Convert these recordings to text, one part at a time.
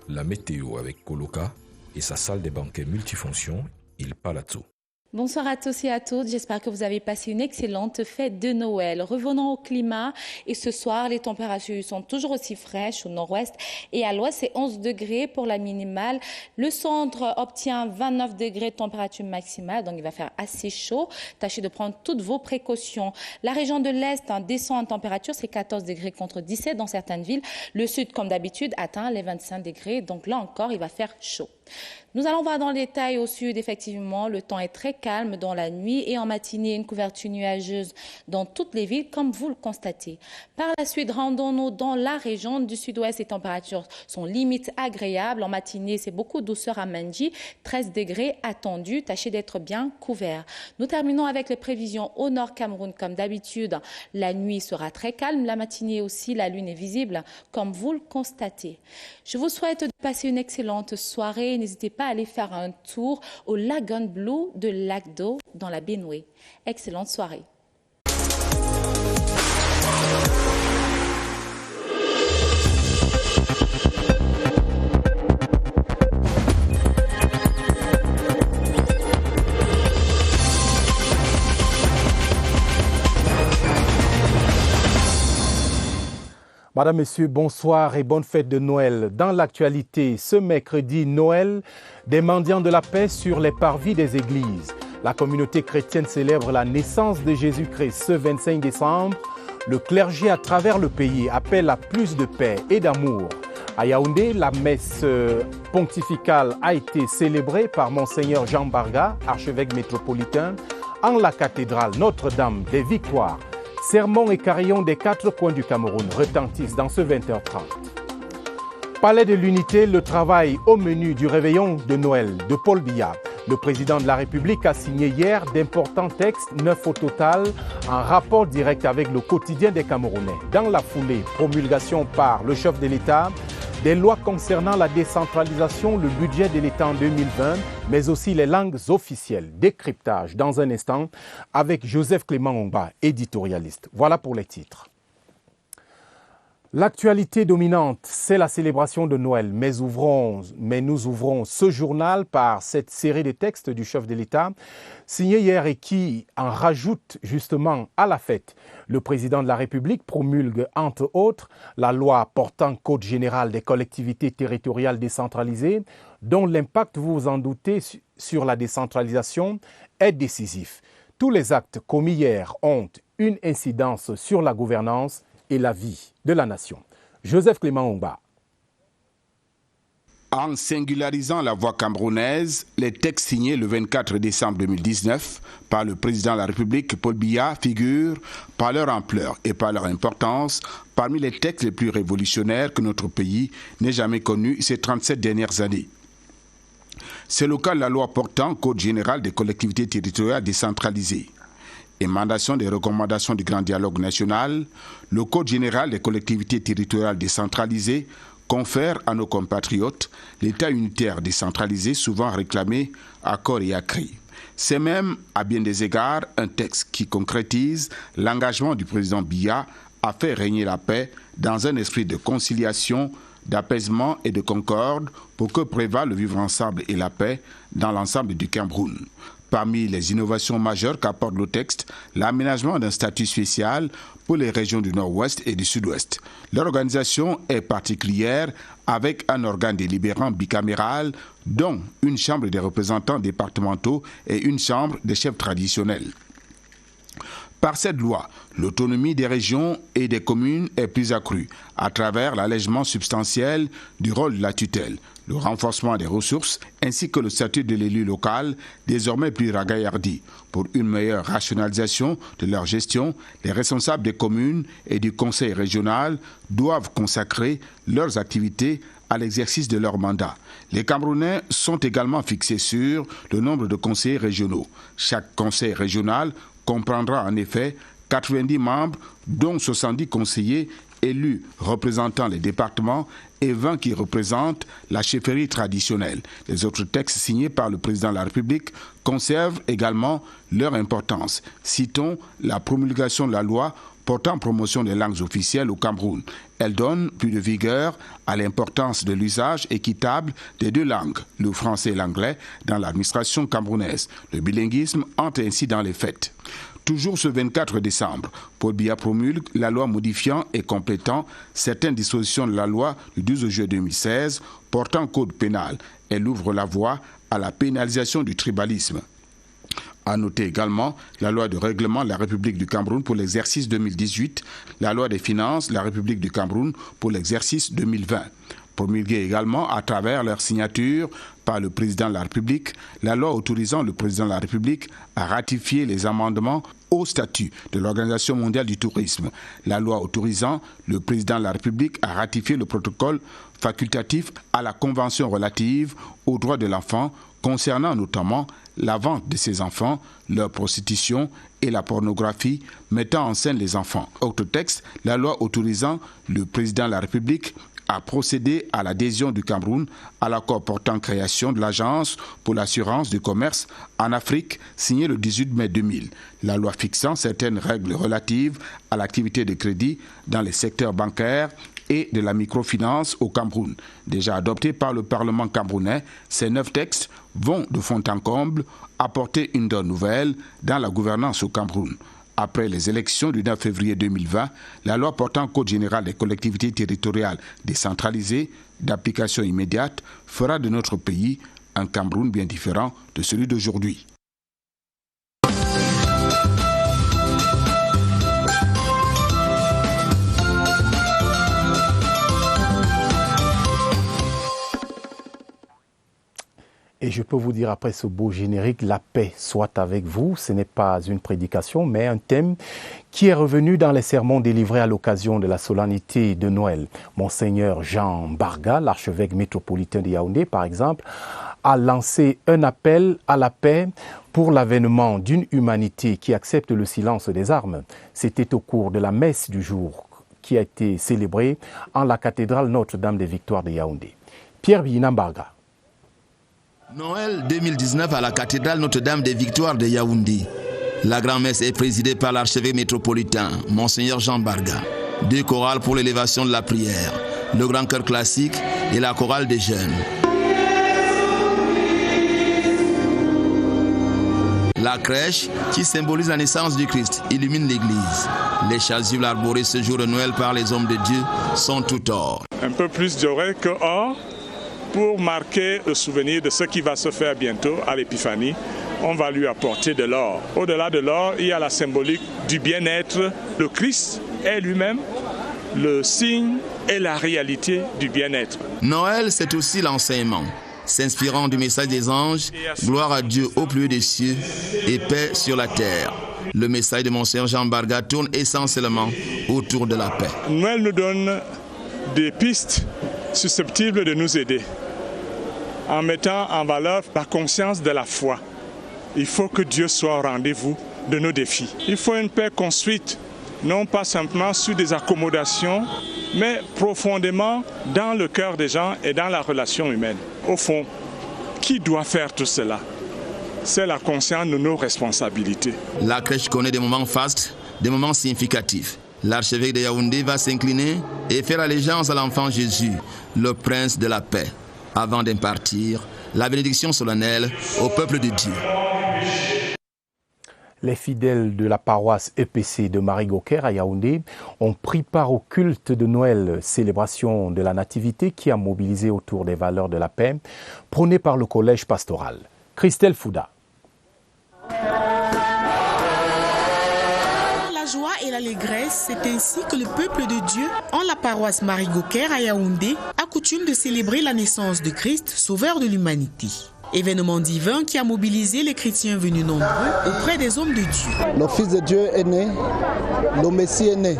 la météo avec Coloca et sa salle des banquets multifonctions, Il Palazzo. Bonsoir à tous et à toutes, j'espère que vous avez passé une excellente fête de Noël. Revenons au climat et ce soir, les températures sont toujours aussi fraîches au nord-ouest et à l'ouest, c'est 11 degrés pour la minimale. Le centre obtient 29 degrés de température maximale, donc il va faire assez chaud. Tâchez de prendre toutes vos précautions. La région de l'Est descend en température, c'est 14 degrés contre 17 dans certaines villes. Le sud, comme d'habitude, atteint les 25 degrés, donc là encore, il va faire chaud. Nous allons voir dans le détail au sud, effectivement, le temps est très calme dans la nuit et en matinée, une couverture nuageuse dans toutes les villes, comme vous le constatez. Par la suite, rendons-nous dans la région du sud-ouest. Les températures sont limite agréables. En matinée, c'est beaucoup douceur à Mandji, 13 degrés attendus. Tâchez d'être bien couverts. Nous terminons avec les prévisions au nord Cameroun. Comme d'habitude, la nuit sera très calme. La matinée aussi, la lune est visible, comme vous le constatez. Je vous souhaite de passer une excellente soirée. N'hésitez pas à aller faire un tour au Lagoon Blue de Lac d'Eau dans la Benue. Excellente soirée. Madame, Monsieur, bonsoir et bonne fête de Noël. Dans l'actualité, ce mercredi, Noël, des mendiants de la paix sur les parvis des églises. La communauté chrétienne célèbre la naissance de Jésus-Christ ce 25 décembre. Le clergé à travers le pays appelle à plus de paix et d'amour. À Yaoundé, la messe pontificale a été célébrée par Monseigneur Jean Barga, archevêque métropolitain, en la cathédrale Notre-Dame des Victoires. Sermons et carillons des 4 coins du Cameroun retentissent dans ce 20h30. Palais de l'Unité, le travail au menu du réveillon de Noël de Paul Biya. Le président de la République a signé hier d'importants textes, 9 au total, en rapport direct avec le quotidien des Camerounais. Dans la foulée, promulgation par le chef de l'État, des lois concernant la décentralisation, le budget de l'État en 2020, mais aussi les langues officielles. Décryptage dans un instant avec Joseph Clément Omba, éditorialiste. Voilà pour les titres. L'actualité dominante, c'est la célébration de Noël, mais nous ouvrons ce journal par cette série de textes du chef de l'État, signé hier et qui en rajoute justement à la fête. Le président de la République promulgue, entre autres, la loi portant Code général des collectivités territoriales décentralisées, dont l'impact, vous vous en doutez, sur la décentralisation est décisif. Tous les actes commis hier ont une incidence sur la gouvernance et la vie de la nation. Joseph Clément Omba. En singularisant la voix camerounaise, les textes signés le 24 décembre 2019 par le président de la République, Paul Biya, figurent, par leur ampleur et par leur importance, parmi les textes les plus révolutionnaires que notre pays n'ait jamais connus ces 37 dernières années. C'est le cas de la loi portant Code général des collectivités territoriales décentralisées. Émanation des recommandations du Grand Dialogue national, le Code général des collectivités territoriales décentralisées confère à nos compatriotes l'État unitaire décentralisé souvent réclamé à corps et à cri. C'est même, à bien des égards, un texte qui concrétise l'engagement du président Biya à faire régner la paix dans un esprit de conciliation, d'apaisement et de concorde pour que prévale le vivre ensemble et la paix dans l'ensemble du Cameroun. Parmi les innovations majeures qu'apporte le texte, l'aménagement d'un statut spécial pour les régions du Nord-Ouest et du Sud-Ouest. L'organisation est particulière avec un organe délibérant bicaméral, dont une chambre des représentants départementaux et une chambre des chefs traditionnels. Par cette loi, l'autonomie des régions et des communes est plus accrue à travers l'allègement substantiel du rôle de la tutelle, le renforcement des ressources ainsi que le statut de l'élu local désormais plus ragaillardi. Pour une meilleure rationalisation de leur gestion, les responsables des communes et du conseil régional doivent consacrer leurs activités à l'exercice de leur mandat. Les Camerounais sont également fixés sur le nombre de conseillers régionaux. Chaque conseil régional comprendra en effet 90 membres, dont 70 conseillers élus représentant les départements et 20 qui représentent la chefferie traditionnelle. Les autres textes signés par le président de la République conservent également leur importance. Citons la promulgation de la loi portant promotion des langues officielles au Cameroun Elle donne plus de vigueur à l'importance de l'usage équitable des deux langues, le français et l'anglais, dans l'administration camerounaise. Le bilinguisme entre ainsi dans les faits. Toujours ce 24 décembre, Paul Biya promulgue la loi modifiant et complétant certaines dispositions de la loi du 12 juillet 2016 portant code pénal. Elle ouvre la voie à la pénalisation du tribalisme. À noter également la loi de règlement de la République du Cameroun pour l'exercice 2018, la loi des finances de la République du Cameroun pour l'exercice 2020. Promulguée également à travers leur signature par le président de la République, la loi autorisant le président de la République à ratifier les amendements au statut de l'Organisation mondiale du tourisme, la loi autorisant le président de la République à ratifier le protocole facultatif à la Convention relative aux droits de l'enfant concernant notamment la vente de ces enfants, leur prostitution et la pornographie mettant en scène les enfants. Autre texte, la loi autorisant le président de la République à procéder à l'adhésion du Cameroun à l'accord portant création de l'Agence pour l'assurance du commerce en Afrique, signé le 18 mai 2000. La loi fixant certaines règles relatives à l'activité de crédit dans les secteurs bancaires et de la microfinance au Cameroun. Déjà adoptés par le Parlement camerounais, ces 9 textes vont de fond en comble apporter une donne nouvelle dans la gouvernance au Cameroun. Après les élections du 9 février 2020, la loi portant Code général des collectivités territoriales décentralisées d'application immédiate fera de notre pays un Cameroun bien différent de celui d'aujourd'hui. Et je peux vous dire après ce beau générique, la paix soit avec vous. Ce n'est pas une prédication, mais un thème qui est revenu dans les sermons délivrés à l'occasion de la solennité de Noël. Monseigneur Jean Barga, l'archevêque métropolitain de Yaoundé, par exemple, a lancé un appel à la paix pour l'avènement d'une humanité qui accepte le silence des armes. C'était au cours de la messe du jour qui a été célébrée en la cathédrale Notre-Dame des Victoires de Yaoundé. Pierre Bina Barga. Noël 2019 à la cathédrale Notre-Dame des Victoires de Yaoundé. La grand-messe est présidée par l'archevêque métropolitain, Monseigneur Jean Barga. 2 chorales pour l'élévation de la prière, le grand chœur classique et la chorale des jeunes. La crèche, qui symbolise la naissance du Christ, illumine l'église. Les chasubles arborés ce jour de Noël par les hommes de Dieu sont tout or. Un peu plus doré que or. Pour marquer le souvenir de ce qui va se faire bientôt à l'Épiphanie, on va lui apporter de l'or. Au-delà de l'or, il y a la symbolique du bien-être. Le Christ est lui-même le signe et la réalité du bien-être. Noël, c'est aussi l'enseignement. S'inspirant du message des anges, gloire à Dieu au plus haut des cieux et paix sur la terre. Le message de Monseigneur Jean Barga tourne essentiellement autour de la paix. Noël nous donne des pistes susceptibles de nous aider en mettant en valeur la conscience de la foi. Il faut que Dieu soit au rendez-vous de nos défis. Il faut une paix construite, non pas simplement sur des accommodations, mais profondément dans le cœur des gens et dans la relation humaine. Au fond, qui doit faire tout cela? C'est la conscience de nos responsabilités. La crèche connaît des moments fastes, des moments significatifs. L'archevêque de Yaoundé va s'incliner et faire allégeance à l'enfant Jésus, le prince de la paix, avant d'impartir la bénédiction solennelle au peuple de Dieu. Les fidèles de la paroisse EPC de Marie-Gauquer à Yaoundé ont pris part au culte de Noël, célébration de la Nativité qui a mobilisé autour des valeurs de la paix, prônées par le collège pastoral. Christelle Fouda. Joie et l'allégresse, c'est ainsi que le peuple de Dieu, en la paroisse Marie-Gauquer à Yaoundé, a coutume de célébrer la naissance de Christ, sauveur de l'humanité. Événement divin qui a mobilisé les chrétiens venus nombreux auprès des hommes de Dieu. Le Fils de Dieu est né, le Messie est né.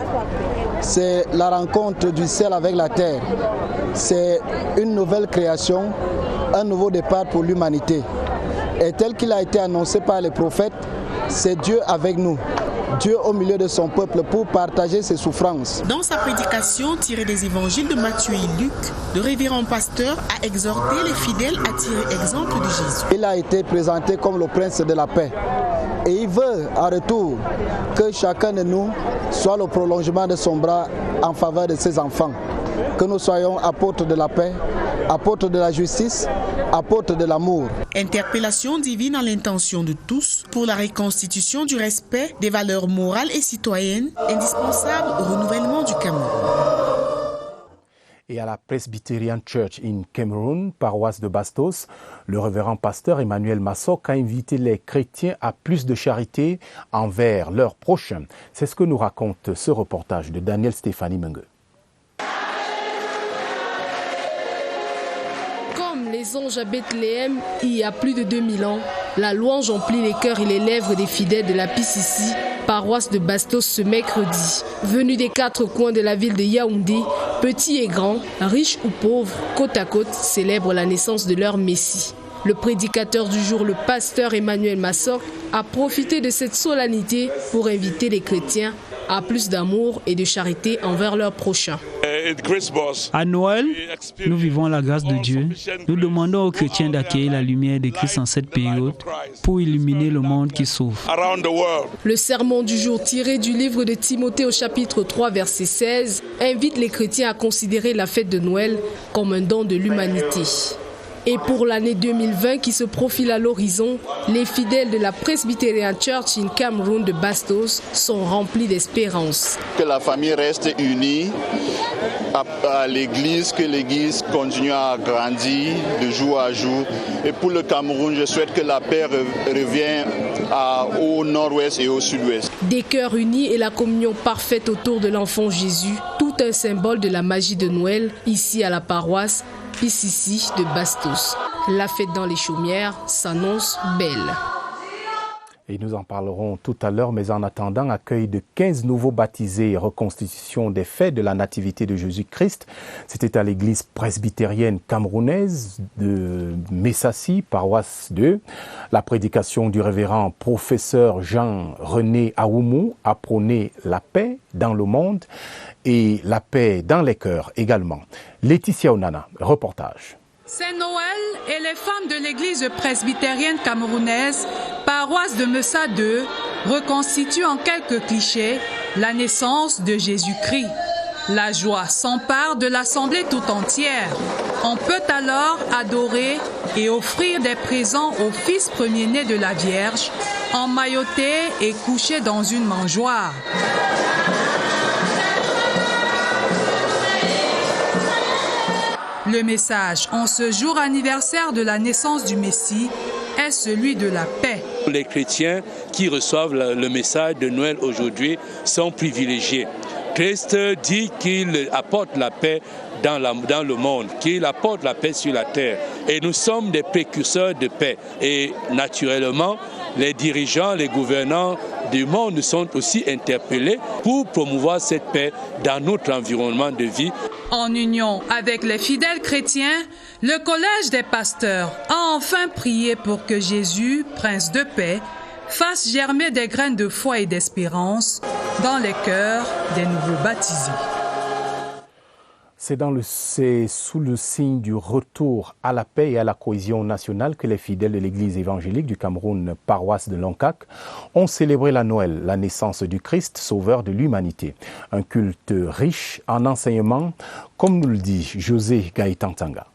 C'est la rencontre du ciel avec la terre. C'est une nouvelle création, un nouveau départ pour l'humanité. Et tel qu'il a été annoncé par les prophètes, c'est Dieu avec nous. Dieu au milieu de son peuple pour partager ses souffrances. Dans sa prédication tirée des évangiles de Matthieu et Luc, le révérend pasteur a exhorté les fidèles à tirer exemple de Jésus. Il a été présenté comme le prince de la paix. Et il veut en retour que chacun de nous soit le prolongement de son bras en faveur de ses enfants. Que nous soyons apôtres de la paix, apôtres de la justice, apôtres de l'amour. Interpellation divine à l'intention de tous pour la reconstitution du respect des valeurs morales et citoyennes indispensables au renouvellement du Cameroun. Et à la Presbyterian Church in Cameroon, paroisse de Bastos, le révérend pasteur Emmanuel Massok a invité les chrétiens à plus de charité envers leurs prochains. C'est ce que nous raconte ce reportage de Daniel Stéphanie Mengue. Comme les anges à Bethléem, il y a plus de 2000 ans, la louange emplit les cœurs et les lèvres des fidèles de la PCC, paroisse de Bastos ce mercredi. Venus des 4 coins de la ville de Yaoundé, petits et grands, riches ou pauvres, côte à côte, célèbrent la naissance de leur Messie. Le prédicateur du jour, le pasteur Emmanuel Massok, a profité de cette solennité pour inviter les chrétiens à plus d'amour et de charité envers leurs prochains. À Noël, nous vivons la grâce de Dieu. Nous demandons aux chrétiens d'accueillir la lumière de Christ en cette période pour illuminer le monde qui souffre. Le sermon du jour tiré du livre de Timothée au chapitre 3, verset 16, invite les chrétiens à considérer la fête de Noël comme un don de l'humanité. Et pour l'année 2020 qui se profile à l'horizon, les fidèles de la Presbyterian Church in Cameroon de Bastos sont remplis d'espérance. Que la famille reste unie à l'église, que l'église continue à grandir de jour à jour. Et pour le Cameroun, je souhaite que la paix revienne au nord-ouest et au sud-ouest. Des cœurs unis et la communion parfaite autour de l'enfant Jésus, tout un symbole de la magie de Noël, ici à la paroisse PCC de Bastos. La fête dans les chaumières s'annonce belle. Et nous en parlerons tout à l'heure, mais en attendant, accueil de 15 nouveaux baptisés et reconstitution des fêtes de la Nativité de Jésus-Christ. C'était à l'église presbytérienne camerounaise de Messassi, paroisse 2. La prédication du révérend professeur Jean-René Aoumou a prôné la paix dans le monde et la paix dans les cœurs également. Laetitia Onana, reportage. C'est Noël et les femmes de l'église presbytérienne camerounaise, paroisse de Messa 2, reconstituent en quelques clichés la naissance de Jésus-Christ. La joie s'empare de l'assemblée tout entière. On peut alors adorer et offrir des présents au fils premier-né de la Vierge, emmailloté et couché dans une mangeoire. Le message en ce jour anniversaire de la naissance du Messie est celui de la paix. Les chrétiens qui reçoivent le message de Noël aujourd'hui sont privilégiés. Christ dit qu'il apporte la paix dans le monde, qu'il apporte la paix sur la terre. Et nous sommes des précurseurs de paix. Et naturellement, les dirigeants, les gouvernants du monde sont aussi interpellés pour promouvoir cette paix dans notre environnement de vie. En union avec les fidèles chrétiens, le Collège des pasteurs a enfin prié pour que Jésus, Prince de paix, fasse germer des graines de foi et d'espérance dans les cœurs des nouveaux baptisés. C'est sous le signe du retour à la paix et à la cohésion nationale que les fidèles de l'église évangélique du Cameroun, paroisse de Loncac, ont célébré la Noël, la naissance du Christ, sauveur de l'humanité. Un culte riche en enseignements, comme nous le dit José Gaëtan Tanga.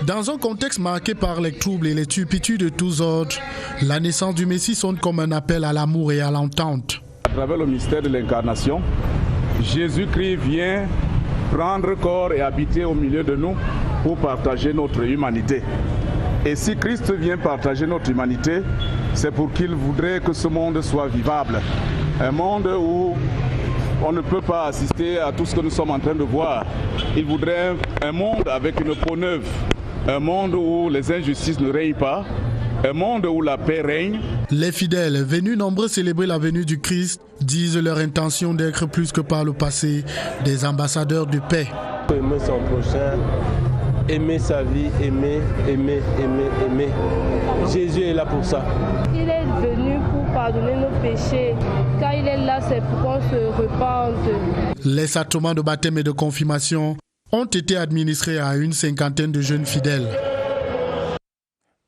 Dans un contexte marqué par les troubles et les turpitudes de tous ordres, la naissance du Messie sonne comme un appel à l'amour et à l'entente. À travers le mystère de l'incarnation, Jésus-Christ vient prendre corps et habiter au milieu de nous pour partager notre humanité. Et si Christ vient partager notre humanité, c'est pour qu'il voudrait que ce monde soit vivable. Un monde où on ne peut pas assister à tout ce que nous sommes en train de voir. Il voudrait un monde avec une peau neuve, un monde où les injustices ne règnent pas, un monde où la paix règne. Les fidèles, venus nombreux célébrer la venue du Christ, disent leur intention d'être plus que par le passé des ambassadeurs de paix. Aimer son prochain, aimer sa vie, aimer. Jésus est là pour ça. Il est venu pour pardonner nos péchés. Quand il est là, c'est pour qu'on se repente. Les sacrements de baptême et de confirmation ont été administrés à une 50aine de jeunes fidèles.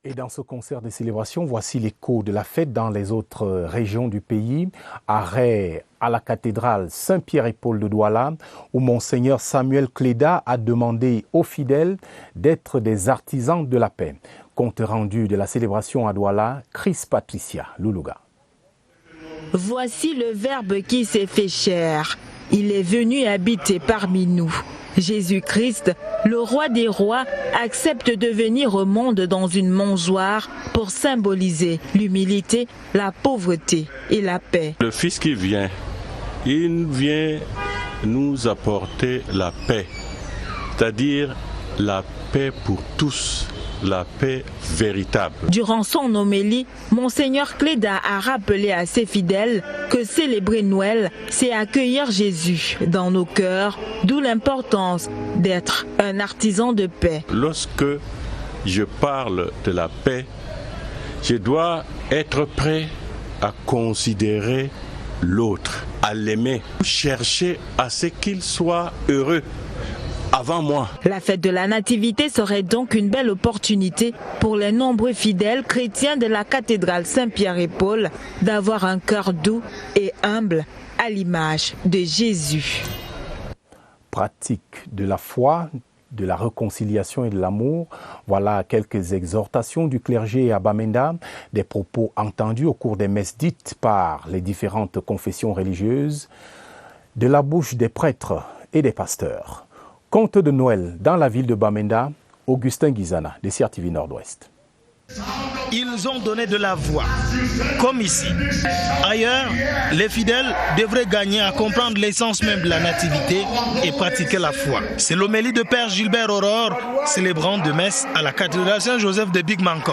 Et dans ce concert de célébration, voici l'écho de la fête dans les autres régions du pays. Arrêt à la cathédrale Saint-Pierre et Paul de Douala, où Monseigneur Samuel Cléda a demandé aux fidèles d'être des artisans de la paix. Compte rendu de la célébration à Douala, Chris Patricia Loulouga. Voici le Verbe qui s'est fait chair. Il est venu habiter parmi nous. Jésus-Christ, le roi des rois, accepte de venir au monde dans une mangeoire pour symboliser l'humilité, la pauvreté et la paix. Le Fils qui vient, il vient nous apporter la paix, c'est-à-dire la paix pour tous, la paix véritable. Durant son homélie, Monseigneur Cléda a rappelé à ses fidèles que célébrer Noël, c'est accueillir Jésus dans nos cœurs, d'où l'importance d'être un artisan de paix. Lorsque je parle de la paix, je dois être prêt à considérer l'autre, à l'aimer, chercher à ce qu'il soit heureux avant moi. La fête de la Nativité serait donc une belle opportunité pour les nombreux fidèles chrétiens de la cathédrale Saint-Pierre et Paul d'avoir un cœur doux et humble à l'image de Jésus. Pratique de la foi, de la réconciliation et de l'amour, voilà quelques exhortations du clergé à Bamenda, des propos entendus au cours des messes dites par les différentes confessions religieuses, de la bouche des prêtres et des pasteurs. Conte de Noël dans la ville de Bamenda, Augustin Guizana, de CRTV Nord-Ouest. Ils ont donné de la voix, comme ici. Ailleurs, les fidèles devraient gagner à comprendre l'essence même de la nativité et pratiquer la foi. C'est l'homélie de Père Gilbert Aurore, célébrant de messe à la cathédrale Saint-Joseph de Big Mancon.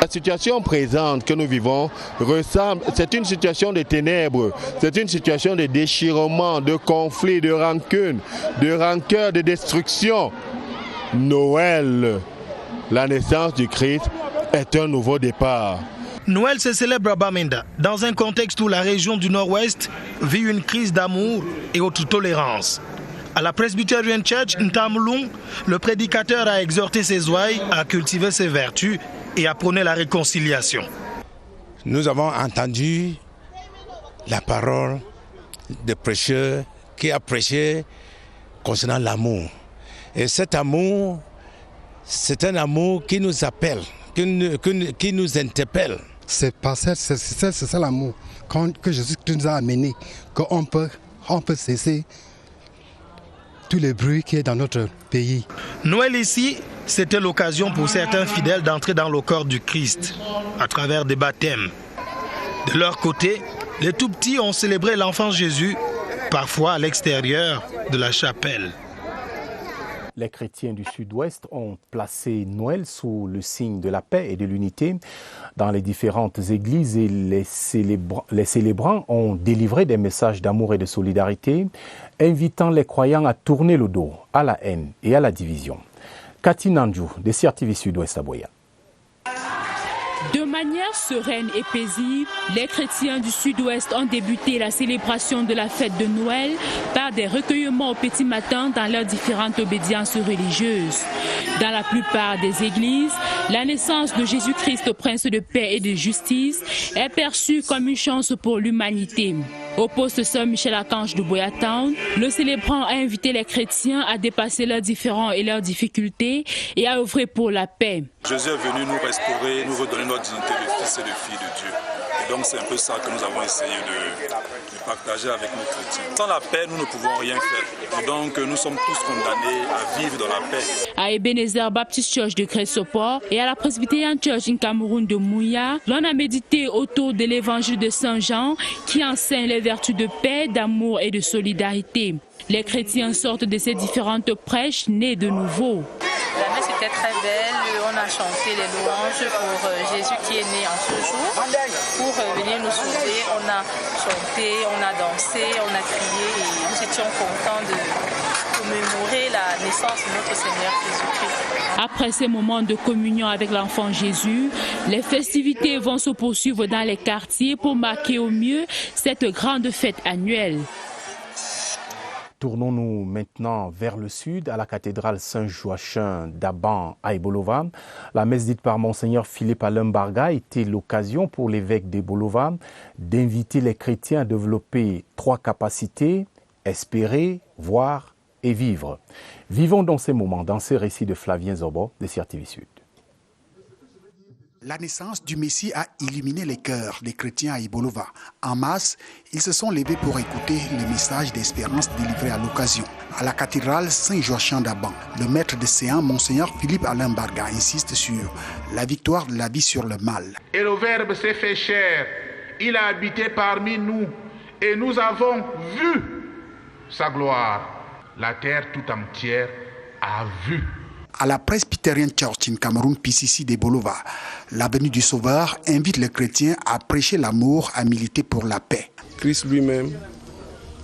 La situation présente que nous vivons ressemble, c'est une situation de ténèbres, c'est une situation de déchirement, de conflit, de rancune, de rancœur, de destruction. Noël, la naissance du Christ, est un nouveau départ. Noël se célèbre à Bamenda, dans un contexte où la région du Nord-Ouest vit une crise d'amour et haute tolérance. À la Presbyterian Church Ntamlung, le prédicateur a exhorté ses ouailles à cultiver ses vertus et à prôner la réconciliation. Nous avons entendu la parole du prêcheur qui a prêché concernant l'amour. Et cet amour, c'est un amour qui nous appelle, qui nous interpelle. C'est ça l'amour que Jésus nous a amené, qu'on peut cesser tous les bruits qui est dans notre pays. Noël ici, c'était l'occasion pour certains fidèles d'entrer dans le corps du Christ à travers des baptêmes. De leur côté, les tout-petits ont célébré l'enfant Jésus, parfois à l'extérieur de la chapelle. Les chrétiens du Sud-Ouest ont placé Noël sous le signe de la paix et de l'unité dans les différentes églises et les célébrants ont délivré des messages d'amour et de solidarité, invitant les croyants à tourner le dos à la haine et à la division. Cathy Nandjou, de CRTV Sud-Ouest à Boya. De manière sereine et paisible, les chrétiens du Sud-Ouest ont débuté la célébration de la fête de Noël par des recueillements au petit matin dans leurs différentes obédiences religieuses. Dans la plupart des églises, la naissance de Jésus-Christ, prince de paix et de justice, est perçue comme une chance pour l'humanité. Au poste Saint-Michel-Archange de Boya Town, le célébrant a invité les chrétiens à dépasser leurs différends et leurs difficultés et à œuvrer pour la paix. Jésus est venu nous restaurer, nous redonner notre dignité de fils et de filles de Dieu. Et donc c'est un peu ça que nous avons essayé de partager avec nos chrétiens. Sans la paix, nous ne pouvons rien faire. Et donc nous sommes tous condamnés à vivre dans la paix. À Ebenezer Baptist Church de Grès-Sopor et à la Presbyterian Church in Cameroun de Mouya, l'on a médité autour de l'évangile de Saint Jean qui enseigne les vertus de paix, d'amour et de solidarité. Les chrétiens sortent de ces différentes prêches nées de nouveau. La messe était très belle, on a chanté les louanges pour Jésus qui est né en ce jour, pour venir nous sauver. On a chanté, on a dansé, on a crié et nous étions contents de commémorer la naissance de notre Seigneur Jésus-Christ. Après ces moments de communion avec l'enfant Jésus, les festivités vont se poursuivre dans les quartiers pour marquer au mieux cette grande fête annuelle. Tournons-nous maintenant vers le sud, à la cathédrale Saint-Joachim d'Aban à Ebolova. La messe dite par Monseigneur Philippe Alain Barga était l'occasion pour l'évêque d'Ebolova d'inviter les chrétiens à développer 3 capacités, espérer, voir et vivre. Vivons dans ces moments, dans ces récits de Flavien Zobo de CRTV Sud. La naissance du Messie a illuminé les cœurs des chrétiens à Ebolova. En masse, ils se sont levés pour écouter le message d'espérance délivré à l'occasion. À la cathédrale Saint-Joachim d'Aban, le maître de séance, Monseigneur Philippe Alain Barga, insiste sur la victoire de la vie sur le mal. Et le Verbe s'est fait chair, il a habité parmi nous, et nous avons vu sa gloire. La terre tout entière a vu. À la Presbyterian Church in Cameroun, PCC d'Ebolova, l'avenue du Sauveur invite les chrétiens à prêcher l'amour, à militer pour la paix. Christ lui-même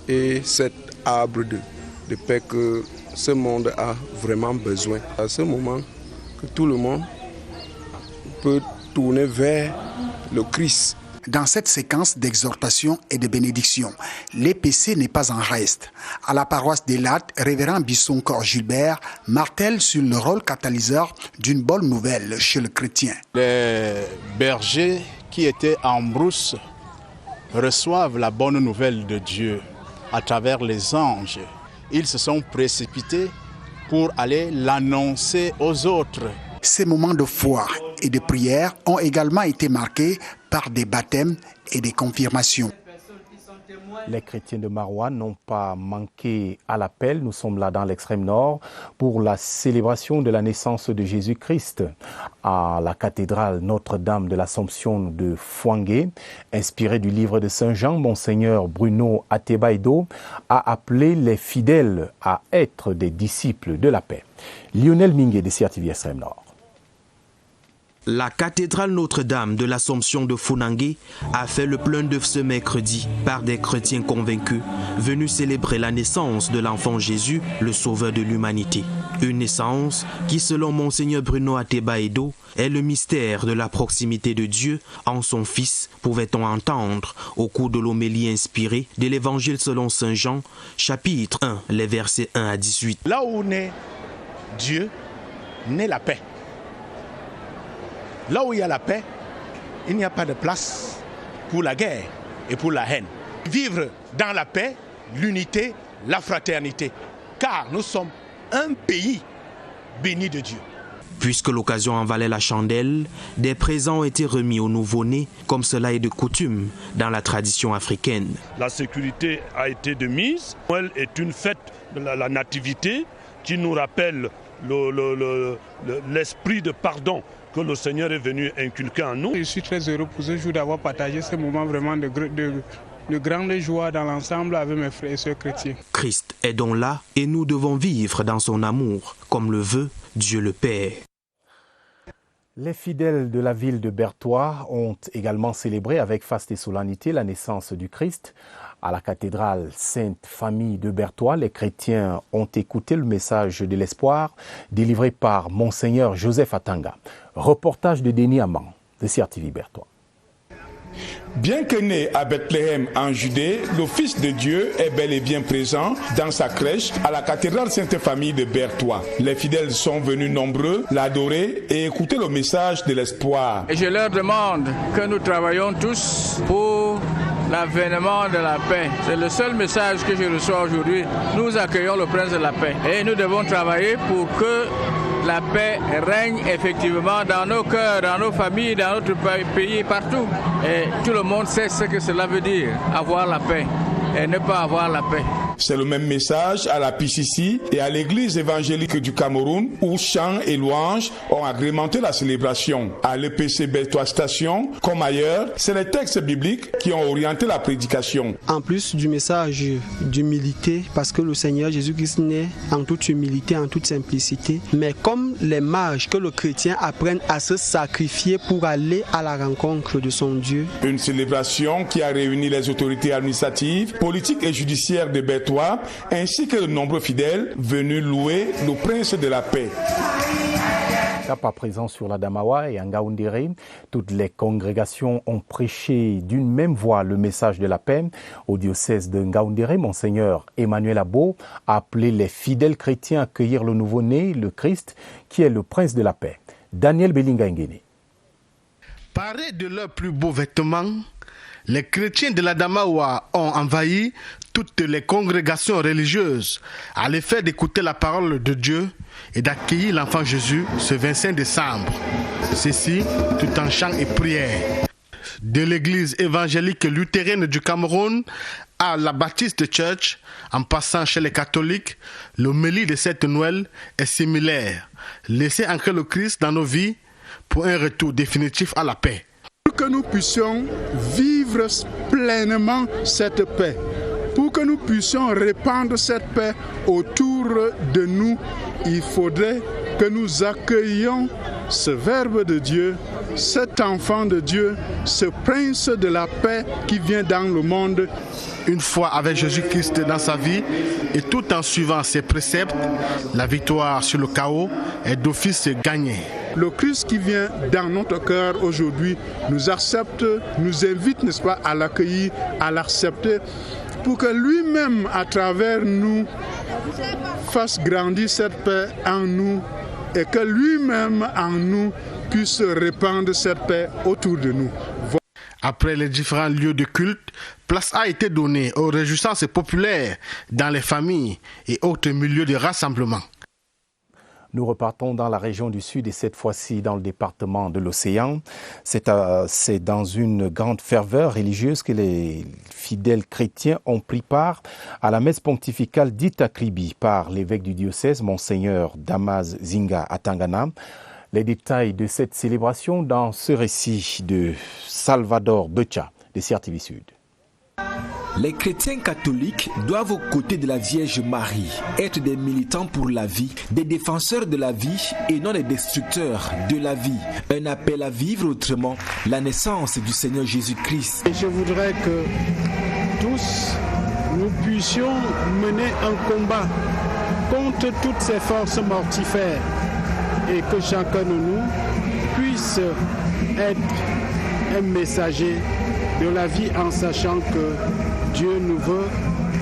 est cet arbre de paix que ce monde a vraiment besoin. À ce moment que tout le monde peut tourner vers le Christ. Dans cette séquence d'exhortation et de bénédiction, l'EPC n'est pas en reste. À la paroisse d'Elat, révérend Bissonkor Gilbert martèle sur le rôle catalyseur d'une bonne nouvelle chez le chrétien. Les bergers qui étaient en brousse reçoivent la bonne nouvelle de Dieu à travers les anges. Ils se sont précipités pour aller l'annoncer aux autres. Ces moments de foi et de prière ont également été marqués par des baptêmes et des confirmations. Les chrétiens de Maroua n'ont pas manqué à l'appel. Nous sommes là dans l'extrême nord pour la célébration de la naissance de Jésus-Christ à la cathédrale Notre-Dame de l'Assomption de Fouangué. Inspiré du livre de Saint Jean, Monseigneur Bruno Ateba-Edo a appelé les fidèles à être des disciples de la paix. Lionel Mingué de CRTV Extrême Nord. La cathédrale Notre-Dame de l'Assomption de Fouangué a fait le plein d'œuvre ce mercredi par des chrétiens convaincus venus célébrer la naissance de l'enfant Jésus, le sauveur de l'humanité. Une naissance qui, selon Monseigneur Bruno Ateba-Edo, est le mystère de la proximité de Dieu en son Fils, pouvait-on entendre au cours de l'homélie inspirée de l'Évangile selon Saint Jean, chapitre 1, les versets 1 à 18. Là où naît Dieu, naît la paix. Là où il y a la paix, il n'y a pas de place pour la guerre et pour la haine. Vivre dans la paix, l'unité, la fraternité. Car nous sommes un pays béni de Dieu. Puisque l'occasion en valait la chandelle, des présents ont été remis aux nouveau-nés, comme cela est de coutume dans la tradition africaine. La sécurité a été de mise. Noël est une fête de la nativité qui nous rappelle l'esprit de pardon que le Seigneur est venu inculquer en nous. Je suis très heureux pour ce jour d'avoir partagé ce moment vraiment de grande joie dans l'ensemble avec mes frères et sœurs chrétiens. Christ est donc là et nous devons vivre dans son amour, comme le veut Dieu le Père. Les fidèles de la ville de Berthois ont également célébré avec faste et solennité la naissance du Christ. À la cathédrale Sainte-Famille de Berthois, les chrétiens ont écouté le message de l'espoir délivré par Monseigneur Joseph Atanga. Reportage de Denis Amand de CRTV Berthois. Bien que né à Bethléem en Judée, le Fils de Dieu est bel et bien présent dans sa crèche à la cathédrale Sainte-Famille de Berthois. Les fidèles sont venus nombreux l'adorer et écouter le message de l'espoir. Et je leur demande que nous travaillons tous pour l'avènement de la paix. C'est le seul message que je reçois aujourd'hui. Nous accueillons le Prince de la paix et nous devons travailler pour que la paix règne effectivement dans nos cœurs, dans nos familles, dans notre pays, partout. Et tout le monde sait ce que cela veut dire, avoir la paix et ne pas avoir la paix. C'est le même message à la PCC et à l'église évangélique du Cameroun où chants et louanges ont agrémenté la célébration. À l'EPC Berthois Station, comme ailleurs, c'est les textes bibliques qui ont orienté la prédication. En plus du message d'humilité, parce que le Seigneur Jésus-Christ naît en toute humilité, en toute simplicité, mais comme les mages, que le chrétien apprenne à se sacrifier pour aller à la rencontre de son Dieu. Une célébration qui a réuni les autorités administratives, politiques et judiciaires de Berthois, ainsi que de nombreux fidèles venus louer le Prince de la paix. cas pas présents sur la Damawa et en Ngaoundéré. Toutes les congrégations ont prêché d'une même voix le message de la paix. Au diocèse de Ngaoundéré, Monseigneur Emmanuel Abo a appelé les fidèles chrétiens à accueillir le nouveau-né, le Christ, qui est le prince de la paix. Daniel Belinga Nguéné. Parés de leurs plus beaux vêtements, les chrétiens de la Damawa ont envahi toutes les congrégations religieuses à l'effet d'écouter la parole de Dieu et d'accueillir l'enfant Jésus ce 25 décembre. Ceci tout en chant et prière. De l'église évangélique luthérienne du Cameroun à la Baptiste Church, en passant chez les catholiques, l'homélie de cette Noël est similaire. Laissez ancrer le Christ dans nos vies pour un retour définitif à la paix. Pour que nous puissions vivre pleinement cette paix, pour que nous puissions répandre cette paix autour de nous, il faudrait que nous accueillions ce Verbe de Dieu, cet enfant de Dieu, ce prince de la paix qui vient dans le monde. Une fois avec Jésus-Christ dans sa vie et tout en suivant ses préceptes, la victoire sur le chaos est d'office gagnée. Le Christ qui vient dans notre cœur aujourd'hui nous accepte, nous invite, n'est-ce pas, à l'accueillir, à l'accepter, pour que lui-même, à travers nous, fasse grandir cette paix en nous et que lui-même en nous puisse répandre cette paix autour de nous. Après les différents lieux de culte, place a été donnée aux réjouissances populaires dans les familles et autres milieux de rassemblement. Nous repartons dans la région du Sud et cette fois-ci dans le département de l'Océan. C'est dans une grande ferveur religieuse que les fidèles chrétiens ont pris part à la messe pontificale dite à Kribi par l'évêque du diocèse, Monseigneur Damas Zinga Atangana. Les détails de cette célébration dans ce récit de Salvador Becha de CRTV Sud. Les chrétiens catholiques doivent aux côtés de la Vierge Marie être des militants pour la vie, des défenseurs de la vie et non des destructeurs de la vie. Un appel à vivre autrement la naissance du Seigneur Jésus-Christ. Et je voudrais que tous nous puissions mener un combat contre toutes ces forces mortifères et que chacun de nous puisse être un messager de la vie en sachant que Dieu nous veut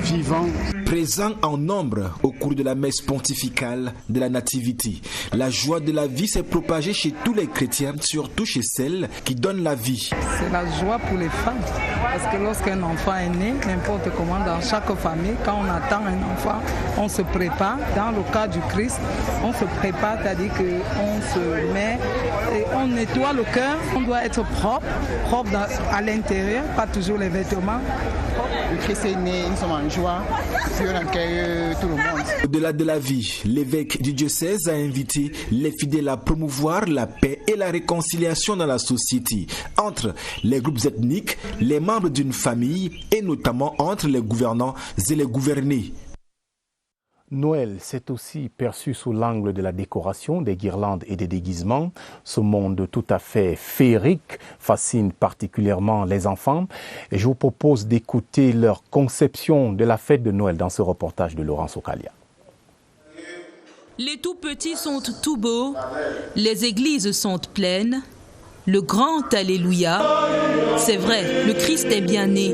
vivants. Présent en nombre au cours de la messe pontificale de la Nativité, la joie de la vie s'est propagée chez tous les chrétiens, surtout chez celles qui donnent la vie. C'est la joie pour les femmes, parce que lorsqu'un enfant est né, n'importe comment, dans chaque famille, quand on attend un enfant, on se prépare. Dans le cas du Christ, on se prépare, c'est-à-dire qu'on se met et on nettoie le cœur. On doit être propre à l'intérieur, pas toujours les vêtements. Le Christ est né, nous sommes en joie. Tout le monde. Au-delà de la vie, l'évêque du diocèse a invité les fidèles à promouvoir la paix et la réconciliation dans la société, entre les groupes ethniques, les membres d'une famille et notamment entre les gouvernants et les gouvernés. Noël s'est aussi perçu sous l'angle de la décoration, des guirlandes et des déguisements. Ce monde tout à fait féerique fascine particulièrement les enfants. Et je vous propose d'écouter leur conception de la fête de Noël dans ce reportage de Laurence Okalia. Les tout petits sont tout beaux, les églises sont pleines. Le grand Alléluia, c'est vrai, le Christ est bien né.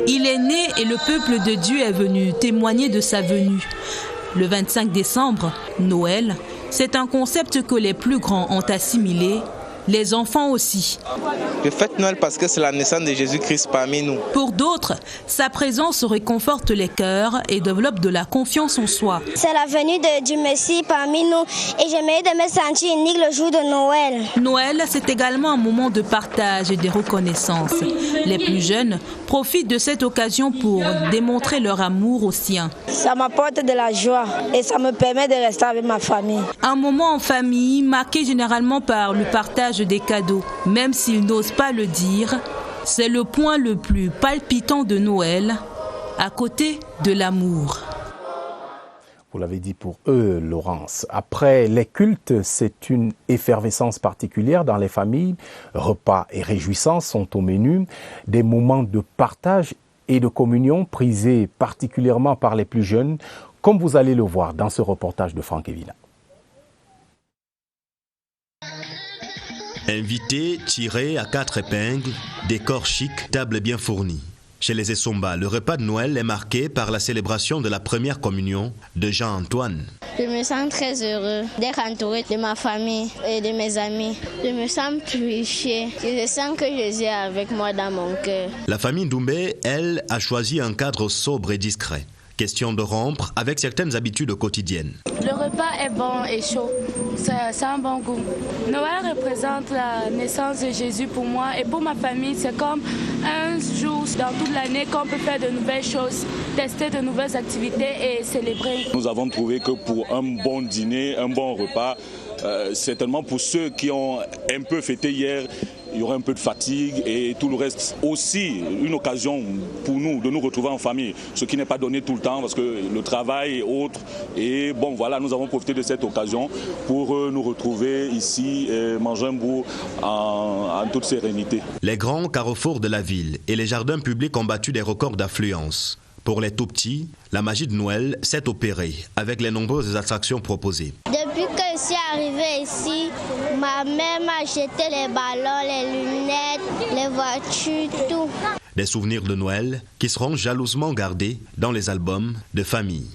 Il est né et le peuple de Dieu est venu témoigner de sa venue. Le 25 décembre, Noël, c'est un concept que les plus grands ont assimilé, les enfants aussi. Je fête Noël parce que c'est la naissance de Jésus-Christ parmi nous. Pour d'autres, sa présence réconforte les cœurs et développe de la confiance en soi. C'est la venue du Messie parmi nous et je mérite de me sentir unique le jour de Noël. Noël, c'est également un moment de partage et de reconnaissance. Les plus jeunes profitent de cette occasion pour démontrer leur amour aux siens. Ça m'apporte de la joie et ça me permet de rester avec ma famille. Un moment en famille marqué généralement par le partage des cadeaux. Même s'ils n'osent pas le dire, c'est le point le plus palpitant de Noël, à côté de l'amour. Vous l'avez dit pour eux, Laurence. Après les cultes, c'est une effervescence particulière dans les familles. Repas et réjouissances sont au menu. Des moments de partage et de communion prisés particulièrement par les plus jeunes, comme vous allez le voir dans ce reportage de Franck Evina. Invités tirés à 4 épingles, décor chic, table bien fournie. Chez les Essomba, le repas de Noël est marqué par la célébration de la première communion de Jean-Antoine. Je me sens très heureux d'être entouré de ma famille et de mes amis. Je me sens purifié. Je sens que Jésus est avec moi dans mon cœur. La famille Doumbé, elle, a choisi un cadre sobre et discret. Question de rompre avec certaines habitudes quotidiennes. Le repas est bon et chaud, ça a un bon goût. Noël représente la naissance de Jésus pour moi et pour ma famille. C'est comme un jour dans toute l'année qu'on peut faire de nouvelles choses, tester de nouvelles activités et célébrer. Nous avons trouvé que pour un bon dîner, un bon repas, certainement pour ceux qui ont un peu fêté hier, il y aura un peu de fatigue et tout le reste. Aussi une occasion pour nous de nous retrouver en famille, ce qui n'est pas donné tout le temps parce que le travail et autres. Et bon voilà, nous avons profité de cette occasion pour nous retrouver ici et manger un bout en toute sérénité. Les grands carrefours de la ville et les jardins publics ont battu des records d'affluence. Pour les tout-petits, la magie de Noël s'est opérée avec les nombreuses attractions proposées. Depuis que je suis arrivée ici, ma mère m'a acheté les ballons, les lunettes, les voitures, tout. Des souvenirs de Noël qui seront jalousement gardés dans les albums de famille.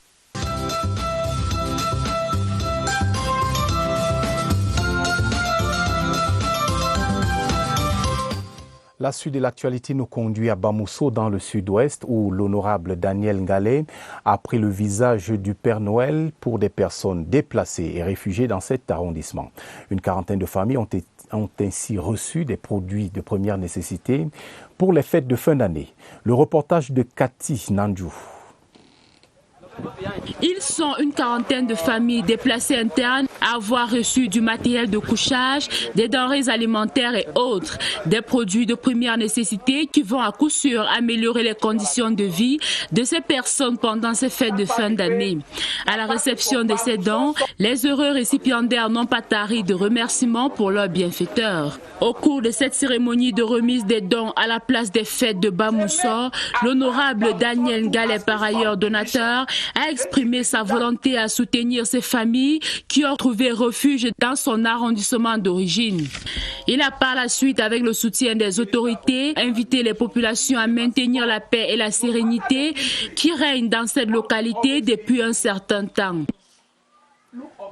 La suite de l'actualité nous conduit à Bamousso dans le sud-ouest où l'honorable Daniel Ngalé a pris le visage du Père Noël pour des personnes déplacées et réfugiées dans cet arrondissement. Une quarantaine de familles ont ainsi reçu des produits de première nécessité pour les fêtes de fin d'année. Le reportage de Cathy Nandjou. Ils sont une quarantaine de familles déplacées internes à avoir reçu du matériel de couchage, des denrées alimentaires et autres, des produits de première nécessité qui vont à coup sûr améliorer les conditions de vie de ces personnes pendant ces fêtes de fin d'année. À la réception de ces dons, les heureux récipiendaires n'ont pas tari de remerciements pour leurs bienfaiteurs. Au cours de cette cérémonie de remise des dons à la place des fêtes de Bamousso, l'honorable Daniel Ngalé, par ailleurs donateur, a exprimé sa volonté à soutenir ces familles qui ont trouvé refuge dans son arrondissement d'origine. Il a par la suite, avec le soutien des autorités, invité les populations à maintenir la paix et la sérénité qui règnent dans cette localité depuis un certain temps.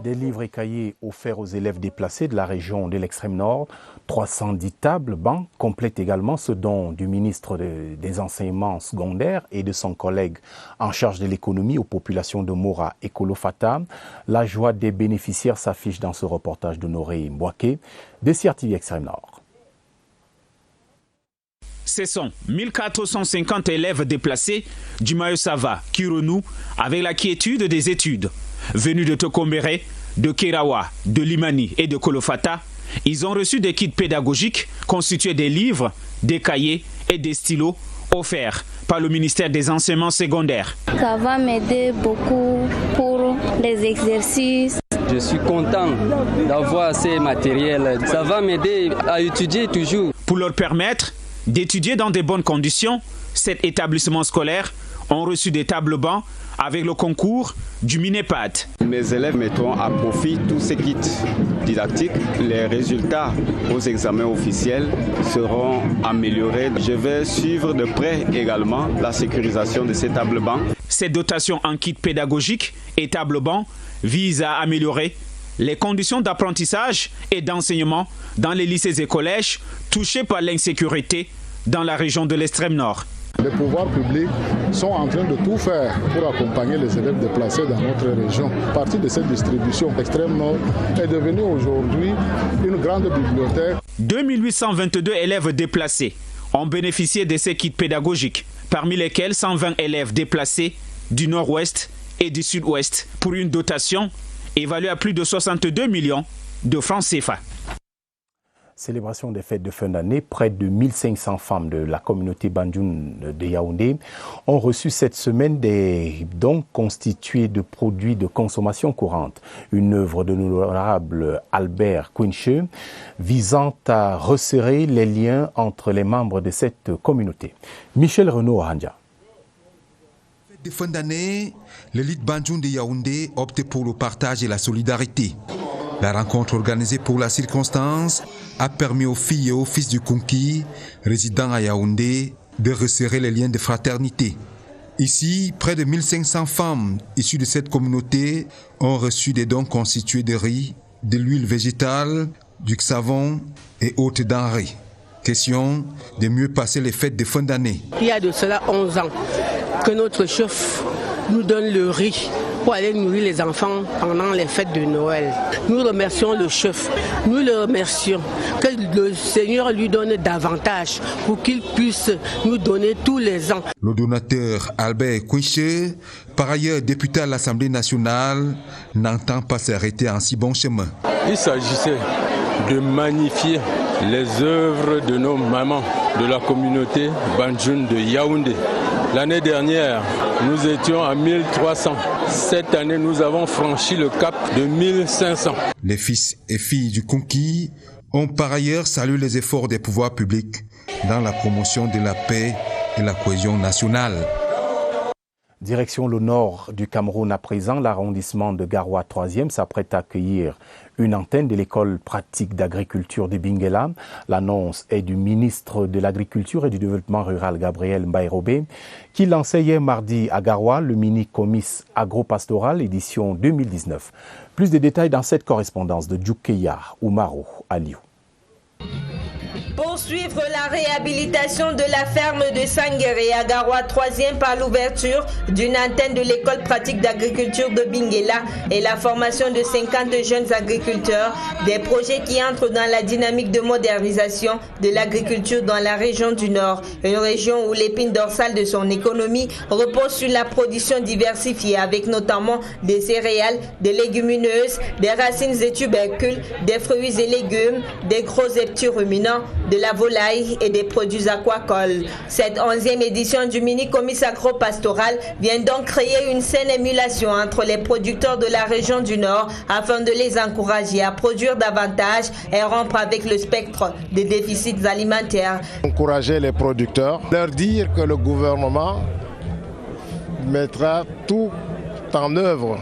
Des livres et cahiers offerts aux élèves déplacés de la région de l'extrême nord, 310 tables, bancs complètent également ce don du ministre des enseignements secondaires et de son collègue en charge de l'économie aux populations de Mora et Kolofata. La joie des bénéficiaires s'affiche dans ce reportage d'Honoré Mbouaké de CRTV Extrême Nord. Ce sont 1450 élèves déplacés du Mayo-Sava qui renouent avec la quiétude des études. Venus de Tokombéré, de Kerawa, de Limani et de Kolofata, ils ont reçu des kits pédagogiques constitués des livres, des cahiers et des stylos offerts par le ministère des enseignements secondaires. Ça va m'aider beaucoup pour les exercices. Je suis content d'avoir ces matériels. Ça va m'aider à étudier toujours. Pour leur permettre d'étudier dans de bonnes conditions, cet établissement scolaire ont reçu des tables bancs avec le concours du Minepad. Mes élèves mettront à profit tous ces kits didactiques. Les résultats aux examens officiels seront améliorés. Je vais suivre de près également la sécurisation de ces tables bancs. Cette dotation en kit pédagogique et tables bancs vise à améliorer les conditions d'apprentissage et d'enseignement dans les lycées et collèges touchés par l'insécurité dans la région de l'extrême nord. Les pouvoirs publics sont en train de tout faire pour accompagner les élèves déplacés dans notre région. Partie de cette distribution, l'extrême nord est devenue aujourd'hui une grande bibliothèque. 2822 élèves déplacés ont bénéficié de ces kits pédagogiques, parmi lesquels 120 élèves déplacés du nord-ouest et du sud-ouest, pour une dotation évaluée à plus de 62 millions de francs CFA. Célébration des fêtes de fin d'année, près de 1500 femmes de la communauté Bandjoun de Yaoundé ont reçu cette semaine des dons constitués de produits de consommation courante. Une œuvre de l'honorable Albert Quinche visant à resserrer les liens entre les membres de cette communauté. Michel Renaud-Hanja. Fête de fin d'année, l'élite Bandjoun de Yaoundé opte pour le partage et la solidarité. La rencontre organisée pour la circonstance a permis aux filles et aux fils du conquis, résidant à Yaoundé, de resserrer les liens de fraternité. Ici, près de 1500 femmes issues de cette communauté ont reçu des dons constitués de riz, de l'huile végétale, du savon et autres denrées. Question de mieux passer les fêtes de fin d'année. Il y a de cela 11 ans que notre chef nous donne le riz pour aller nourrir les enfants pendant les fêtes de Noël. Nous remercions le chef, nous le remercions. Que le Seigneur lui donne davantage pour qu'il puisse nous donner tous les ans. Le donateur Albert Kouiche, par ailleurs député à l'Assemblée nationale, n'entend pas s'arrêter en si bon chemin. Il s'agissait de magnifier les œuvres de nos mamans de la communauté Banjoun de Yaoundé. L'année dernière, nous étions à 1300. Cette année, nous avons franchi le cap de 1500. Les fils et filles du conquis ont par ailleurs salué les efforts des pouvoirs publics dans la promotion de la paix et la cohésion nationale. Direction le nord du Cameroun à présent, l'arrondissement de Garoua 3e s'apprête à accueillir une antenne de l'école pratique d'agriculture de Benguela. L'annonce est du ministre de l'Agriculture et du Développement rural Gabriel Mbairobe, qui lançait hier mardi à Garoua le mini-comice agro-pastoral édition 2019. Plus de détails dans cette correspondance de Djoukeya Oumarou Aliou. Poursuivre la réhabilitation de la ferme de Sanguéré à Garoua 3e par l'ouverture d'une antenne de l'école pratique d'agriculture de Benguela et la formation de 50 jeunes agriculteurs, des projets qui entrent dans la dynamique de modernisation de l'agriculture dans la région du Nord, une région où l'épine dorsale de son économie repose sur la production diversifiée avec notamment des céréales, des légumineuses, des racines et tubercules, des fruits et légumes, des gros et petits ruminants, de la volaille et des produits aquacoles. Cette 11e édition du mini-comice agro-pastoral vient donc créer une saine émulation entre les producteurs de la région du Nord afin de les encourager à produire davantage et rompre avec le spectre des déficits alimentaires. Encourager les producteurs, leur dire que le gouvernement mettra tout en œuvre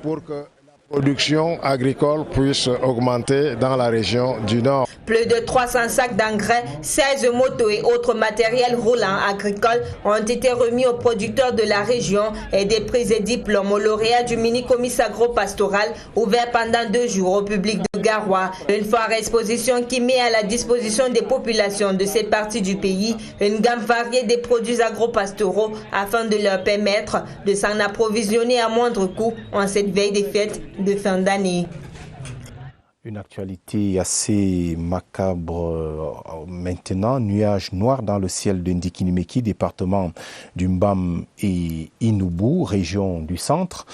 pour que la production agricole puisse augmenter dans la région du Nord. Plus de 300 sacs d'engrais, 16 motos et autres matériels roulants agricoles ont été remis aux producteurs de la région et des prix et diplômes aux lauréats du mini-comice agro-pastoral ouvert pendant 2 jours au public de Garoua. Une foire exposition qui met à la disposition des populations de cette partie du pays une gamme variée des produits agro-pastoraux afin de leur permettre de s'en approvisionner à moindre coût en cette veille des fêtes de fin d'année. Une actualité assez macabre maintenant. Nuages noirs dans le ciel de Ndikinimeki, département du Mbam et Inubu, région du centre.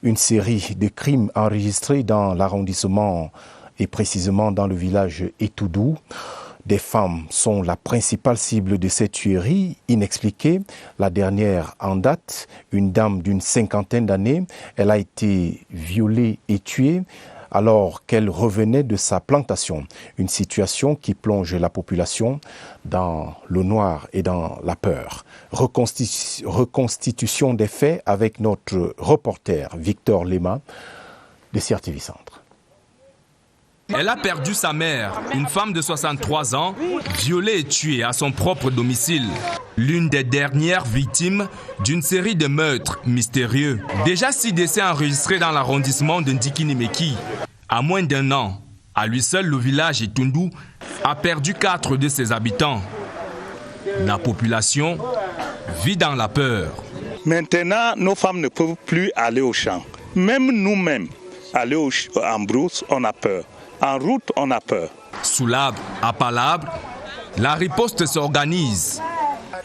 Une série de crimes enregistrés dans l'arrondissement et précisément dans le village Etoudou. Des femmes sont la principale cible de cette tuerie inexpliquée. La dernière en date, une dame d'une 50aine d'années, elle a été violée et tuée alors qu'elle revenait de sa plantation. Une situation qui plonge la population dans le noir et dans la peur. Reconstitution des faits avec notre reporter Victor Lema de CRTV Centre. Elle a perdu sa mère, une femme de 63 ans, violée et tuée à son propre domicile. L'une des dernières victimes d'une série de meurtres mystérieux. Déjà 6 décès enregistrés dans l'arrondissement de Ndikinimeki. À moins d'1 an, à lui seul, le village Etoudou a perdu 4 de ses habitants. La population vit dans la peur. Maintenant, nos femmes ne peuvent plus aller au champ. Même nous-mêmes, aller en brousse, on a peur. En route, on a peur. Sous l'arbre à palabre, la riposte s'organise.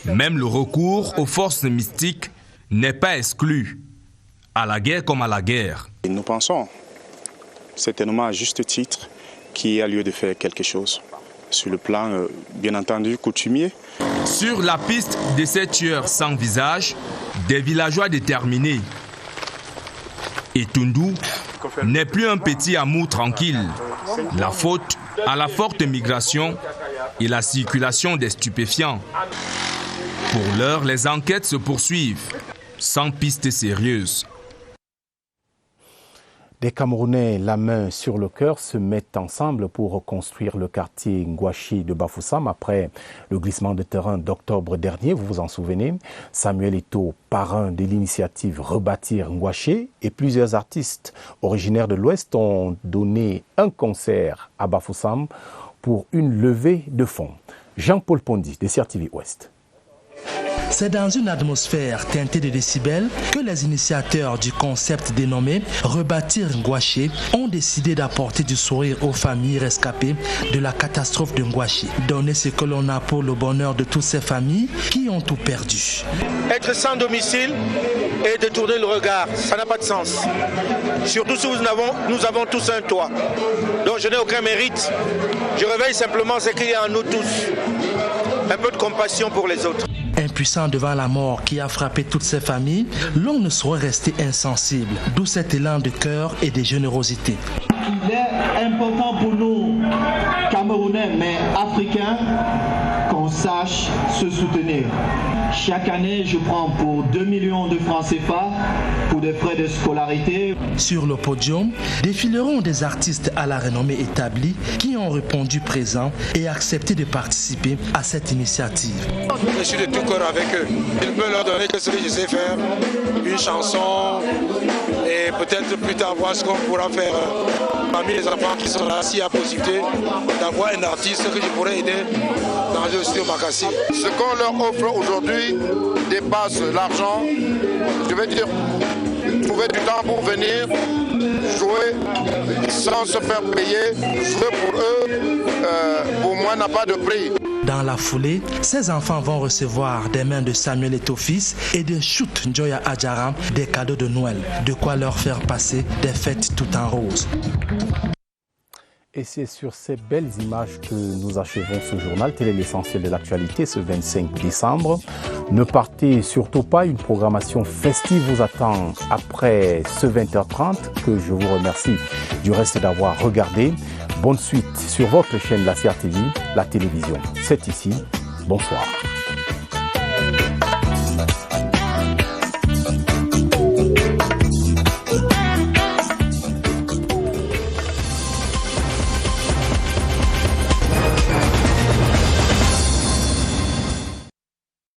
Même le recours aux forces mystiques n'est pas exclu. À la guerre comme à la guerre. Nous pensons, certainement à juste titre, qu'il y a lieu de faire quelque chose. Sur le plan, bien entendu, coutumier. Sur la piste de ces tueurs sans visage, des villageois déterminés. Etoudou n'est plus un petit hameau tranquille. La faute à la forte migration et la circulation des stupéfiants. Pour l'heure, les enquêtes se poursuivent, sans piste sérieuse. Des Camerounais, la main sur le cœur, se mettent ensemble pour reconstruire le quartier Ngouaché de Bafoussam après le glissement de terrain d'octobre dernier. Vous vous en souvenez? Samuel Eto'o, parrain de l'initiative Rebâtir Ngouaché, et plusieurs artistes originaires de l'Ouest ont donné un concert à Bafoussam pour une levée de fonds. Jean-Paul Pondy, de CRTV Ouest. C'est dans une atmosphère teintée de décibels que les initiateurs du concept dénommé Rebâtir Ngouaché ont décidé d'apporter du sourire aux familles rescapées de la catastrophe de Ngouaché. Donner ce que l'on a pour le bonheur de toutes ces familles qui ont tout perdu. Être sans domicile et détourner le regard, ça n'a pas de sens. Surtout si nous avons tous un toit. Donc je n'ai aucun mérite. Je réveille simplement ce qu'il y a en nous tous. Un peu de compassion pour les autres. Impuissant devant la mort qui a frappé toutes ces familles, l'on ne saurait rester insensible, d'où cet élan de cœur et de générosité. Il est important pour nous, Camerounais, mais Africains, qu'on sache se soutenir. Chaque année, je prends pour 2 millions de francs CFA pour des frais de scolarité. Sur le podium, défileront des artistes à la renommée établie qui ont répondu présent et accepté de participer à cette initiative. Je suis de tout cœur avec eux. Je peux leur donner que ce que je sais faire, une chanson et peut-être plus tard voir ce qu'on pourra faire parmi les enfants qui sont là, s'il y a possibilité d'avoir un artiste que je pourrais aider dans le studio Makassi. Ce qu'on leur offre aujourd'hui dépasse l'argent. Je veux dire, trouver du temps pour venir jouer sans se faire payer. Jouer pour eux, pour moi, n'a pas de prix. Dans la foulée, ces enfants vont recevoir des mains de Samuel Eto'o fils et de Chout Njoya Adjara des cadeaux de Noël, de quoi leur faire passer des fêtes tout en rose. Et c'est sur ces belles images que nous achevons ce journal. Tel est l'essentiel de l'actualité ce 25 décembre. Ne partez surtout pas, une programmation festive vous attend après ce 20h30 que je vous remercie du reste d'avoir regardé. Bonne suite sur votre chaîne, la CRTV, la télévision. C'est ici. Bonsoir.